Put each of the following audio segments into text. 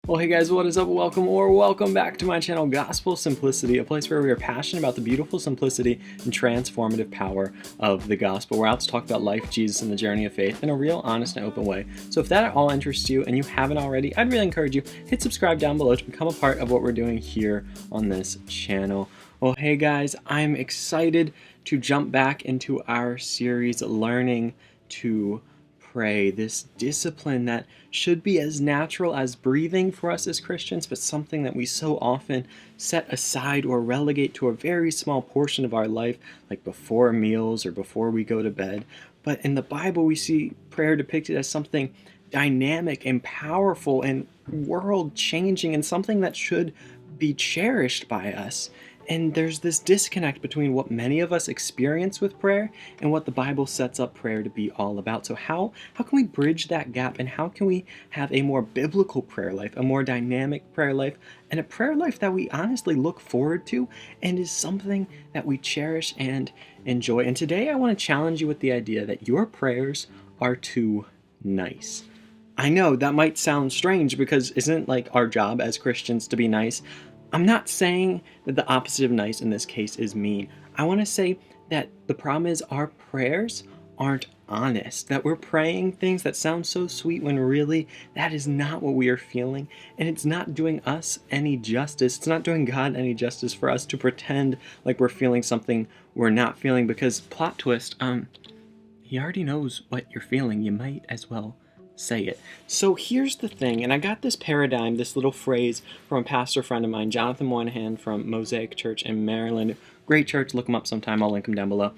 Well, hey guys, what is up? Welcome back to my channel, Gospel Simplicity, a place where we are passionate about the beautiful simplicity and transformative power of the gospel. We're out to talk about life, Jesus, and the journey of faith in a real, honest, and open way. So if that at all interests you and you haven't already, I'd really encourage you, hit subscribe down below to become a part of what we're doing here on this channel. Well, hey guys, I'm excited to jump back into our series, Learning to Pray, this discipline that should be as natural as breathing for us as Christians, but something that we so often set aside or relegate to a very small portion of our life, like before meals or before we go to bed. But in the Bible, we see prayer depicted as something dynamic and powerful and world-changing and something that should be cherished by us. And there's this disconnect between what many of us experience with prayer and what the Bible sets up prayer to be all about. So how can we bridge that gap, and how can we have a more biblical prayer life, a more dynamic prayer life, and a prayer life that we honestly look forward to and is something that we cherish and enjoy? And today I want to challenge you with the idea that your prayers are too nice. I know that might sound strange because isn't like our job as Christians to be nice? I'm not saying that the opposite of nice in this case is mean. I want to say that the problem is our prayers aren't honest, that we're praying things that sound so sweet when really that is not what we are feeling, and it's not doing us any justice. It's not doing God any justice for us to pretend like we're feeling something we're not feeling, because plot twist, he already knows what you're feeling. You might as well say it. So here's the thing, and I got this paradigm, this little phrase from a pastor friend of mine, Jonathan Moynihan from Mosaic Church in Maryland. Great church, look him up sometime, I'll link him down below.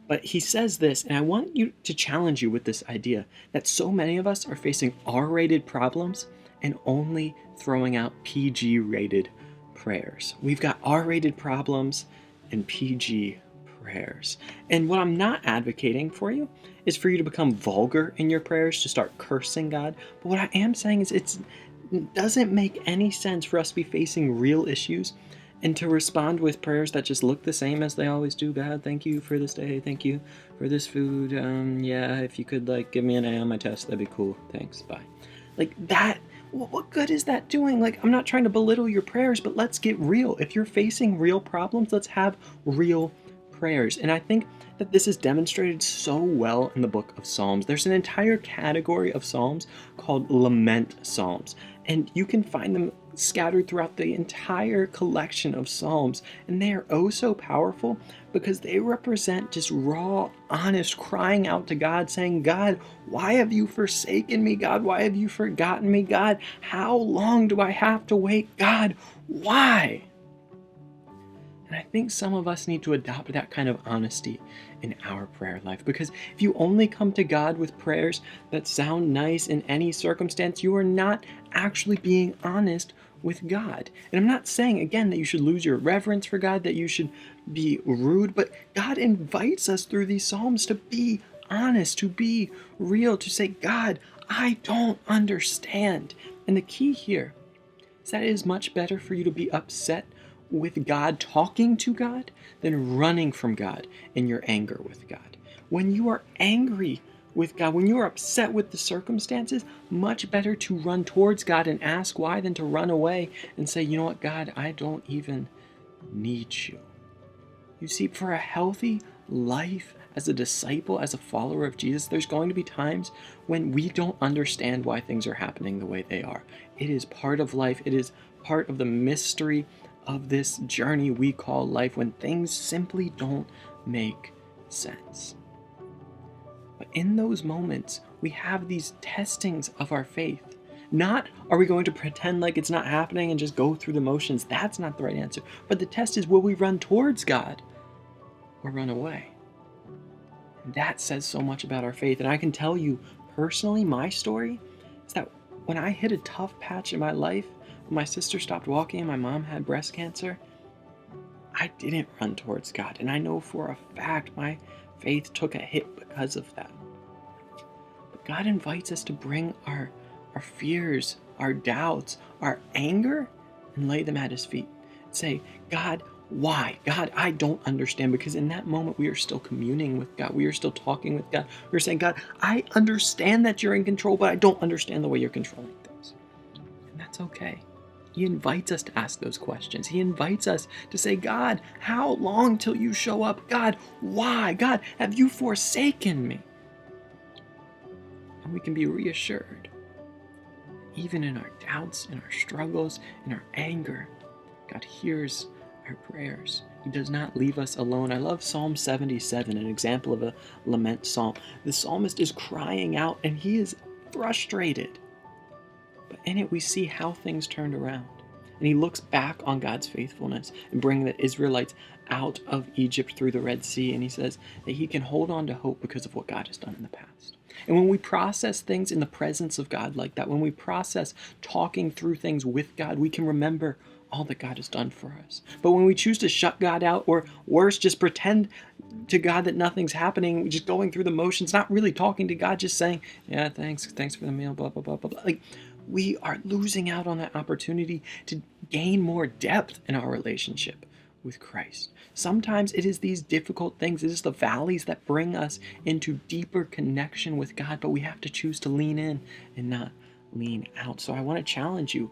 But he says this, and I want you to challenge you with this idea that so many of us are facing R-rated problems and only throwing out PG-rated prayers. We've got R-rated problems and PG prayers. And what I'm not advocating for you is for you to become vulgar in your prayers, to start cursing God. But what I am saying is it doesn't make any sense for us to be facing real issues and to respond with prayers that just look the same as they always do. God, thank you for this day. Thank you for this food. Yeah, if you could like give me an A on my test, that'd be cool. Thanks, bye. Like that, what good is that doing? Like, I'm not trying to belittle your prayers, but let's get real. If you're facing real problems, let's have real prayers. And I think that this is demonstrated so well in the book of Psalms. There's an entire category of Psalms called Lament Psalms, and you can find them scattered throughout the entire collection of Psalms, and they are oh so powerful because they represent just raw, honest crying out to God, saying, God, why have you forsaken me? God, why have you forgotten me? God, how long do I have to wait? God, why? And I think some of us need to adopt that kind of honesty in our prayer life, because if you only come to God with prayers that sound nice in any circumstance, you are not actually being honest with God. And I'm not saying, again, that you should lose your reverence for God, that you should be rude, but God invites us through these Psalms to be honest, to be real, to say, God, I don't understand. And the key here is that it is much better for you to be upset with God, talking to God, than running from God in your anger with God. When you are angry with God, when you are upset with the circumstances, much better to run towards God and ask why than to run away and say, you know what, God, I don't even need you. You see, for a healthy life as a disciple, as a follower of Jesus, there's going to be times when we don't understand why things are happening the way they are. It is part of life. It is part of the mystery of this journey we call life, when things simply don't make sense. But in those moments, we have these testings of our faith. Not are we going to pretend like it's not happening and just go through the motions. That's not the right answer. But the test is, will we run towards God or run away? And that says so much about our faith. And I can tell you personally, my story is that when I hit a tough patch in my life, when my sister stopped walking and my mom had breast cancer, I didn't run towards God. And I know for a fact my faith took a hit because of that. But God invites us to bring our fears, our doubts, our anger, and lay them at His feet. Say, God, why? God, I don't understand. Because in that moment, we are still communing with God. We are still talking with God. We're saying, God, I understand that you're in control, but I don't understand the way you're controlling things. that's okay. He invites us to ask those questions. He invites us to say, God, how long till you show up? God, why? God, have you forsaken me? And we can be reassured. Even in our doubts, in our struggles, in our anger, God hears our prayers. He does not leave us alone. I love Psalm 77, an example of a lament psalm. The psalmist is crying out and he is frustrated. But in it we see how things turned around. And he looks back on God's faithfulness and bringing the Israelites out of Egypt through the Red Sea. And he says that he can hold on to hope because of what God has done in the past. And when we process things in the presence of God like that, when we process talking through things with God, we can remember all that God has done for us. But when we choose to shut God out, or worse, just pretend to God that nothing's happening, just going through the motions, not really talking to God, just saying, yeah, thanks for the meal, blah, blah, blah, blah, blah. Like, we are losing out on that opportunity to gain more depth in our relationship with Christ. Sometimes it is these difficult things, it is the valleys that bring us into deeper connection with God, but we have to choose to lean in and not lean out. So I want to challenge you.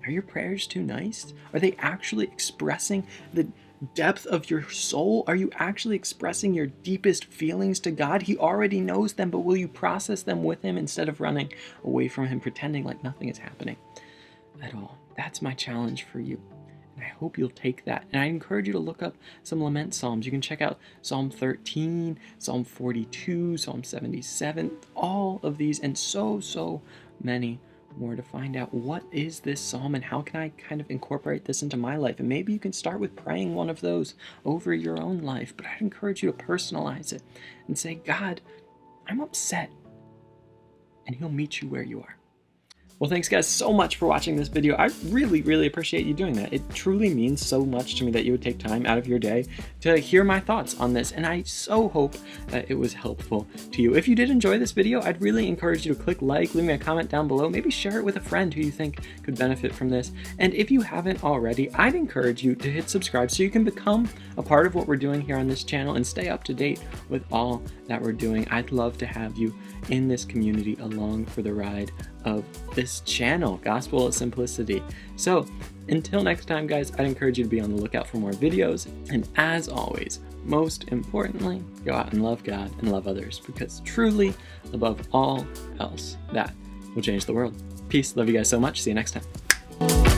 Are your prayers too nice? Are they actually expressing the depth of your soul? Are you actually expressing your deepest feelings to God? He already knows them, but will you process them with Him instead of running away from Him, pretending like nothing is happening at all? That's my challenge for you. And I hope you'll take that. And I encourage you to look up some lament psalms. You can check out Psalm 13, Psalm 42, Psalm 77, all of these, and so many more to find out what is this psalm and how can I kind of incorporate this into my life. And maybe you can start with praying one of those over your own life, but I'd encourage you to personalize it and say, God, I'm upset, and He'll meet you where you are. Well, thanks guys so much for watching this video. I really appreciate you doing that. It truly means so much to me that you would take time out of your day to hear my thoughts on this, and I so hope that it was helpful to you. If you did enjoy this video, I'd really encourage you to click like, leave me a comment down below, maybe share it with a friend who you think could benefit from this. And if you haven't already, I'd encourage you to hit subscribe so you can become a part of what we're doing here on this channel and stay up to date with all that we're doing. I'd love to have you in this community along for the ride of this channel, Gospel of Simplicity. So until next time, guys, I'd encourage you to be on the lookout for more videos. And as always, most importantly, go out and love God and love others, because truly, above all else, that will change the world. Peace. Love you guys so much. See you next time.